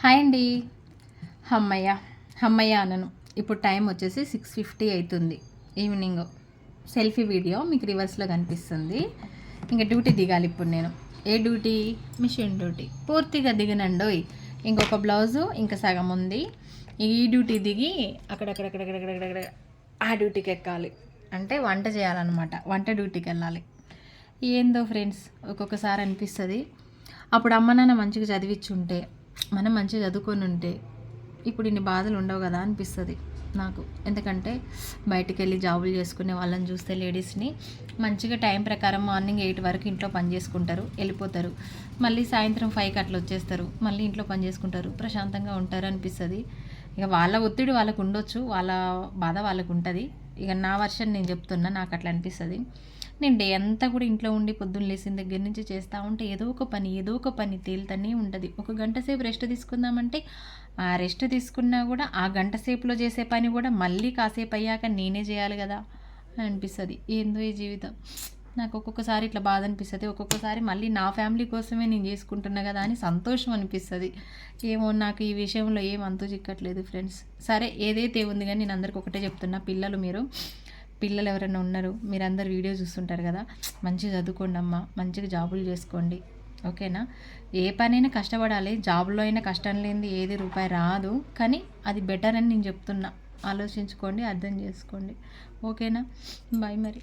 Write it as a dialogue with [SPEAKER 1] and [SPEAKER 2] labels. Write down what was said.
[SPEAKER 1] Hi అండి. హమ్మయ్య హమ్మయ్య అనను. ఇప్పుడు టైం వచ్చేసి 6:50 అవుతుంది ఈవినింగ్. సెల్ఫీ వీడియో మీకు రివర్స్లో కనిపిస్తుంది. ఇంకా డ్యూటీ దిగాలి ఇప్పుడు నేను. ఏ డ్యూటీ? Mission duty. పూర్తిగా దిగనండోయ్. ఇంకొక బ్లౌజు ఇంకా సగం ఉంది. ఈ డ్యూటీ దిగి అక్కడక్కడక్కడక్కడక్కడక్కడ ఆ డ్యూటీకి ఎక్కాలి. అంటే వంట చేయాలన్నమాట. వంట డ్యూటీకి వెళ్ళాలి. ఏందో ఫ్రెండ్స్, ఒక్కొక్కసారి అనిపిస్తుంది అప్పుడు అమ్మ నాన్న మంచిగా చదివించుంటే, మనం మంచిగా చదువుకొని ఉంటే ఇప్పుడు ఇన్ని బాధలు ఉండవు కదా అనిపిస్తుంది నాకు. ఎందుకంటే బయటికి వెళ్ళి జాబులు చేసుకునే వాళ్ళని చూస్తే లేడీస్ని మంచిగా టైం ప్రకారం మార్నింగ్ 8 వరకు ఇంట్లో పని చేసుకుంటారు, వెళ్ళిపోతారు. మళ్ళీ సాయంత్రం 5కి అట్లా వచ్చేస్తారు, మళ్ళీ ఇంట్లో పని చేసుకుంటారు, ప్రశాంతంగా ఉంటారు అనిపిస్తుంది. ఇక వాళ్ళ ఒత్తిడి వాళ్ళకు ఉండొచ్చు, వాళ్ళ బాధ వాళ్ళకు ఉంటుంది. ఇక నా వర్షన్ నేను చెప్తున్నా, నాకు అట్లా అనిపిస్తుంది. నేను డే అంతా కూడా ఇంట్లో ఉండి పొద్దున్న లేచిన దగ్గర నుంచి చేస్తూ ఉంటే ఏదో ఒక పని తేలుతూనే ఉంటుంది. ఒక గంట సేపు రెస్ట్ తీసుకుందామంటే ఆ రెస్ట్ తీసుకున్నా కూడా ఆ గంట సేపులో చేసే పని కూడా మళ్ళీ కాసేపు అయ్యాక నేనే చేయాలి కదా అని అనిపిస్తుంది. ఏందో ఈ జీవితం. నాకు ఒక్కొక్కసారి ఇట్లా బాధ అనిపిస్తుంది, ఒక్కొక్కసారి మళ్ళీ నా ఫ్యామిలీ కోసమే నేను చేసుకుంటున్నా కదా అని సంతోషం అనిపిస్తుంది. ఏమో నాకు ఈ విషయంలో ఏం అంతు చిక్కట్లేదు ఫ్రెండ్స్. సరే ఏదైతే ఉంది కానీ నేను అందరికి ఒకటే చెప్తున్నా, పిల్లలు ఎవరైనా ఉన్నారు, మీరందరూ వీడియో చూస్తుంటారు కదా, మంచిగా చదువుకోండి అమ్మ, మంచిగా జాబులు చేసుకోండి, ఓకేనా? ఏ పనైనా కష్టపడాలి, జాబ్లో అయినా కష్టం లేనిది ఏది రూపాయి రాదు, కానీ అది బెటర్ అని నేను చెప్తున్నా. ఆలోచించుకోండి, అర్థం చేసుకోండి, ఓకేనా? బాయ్ మరి.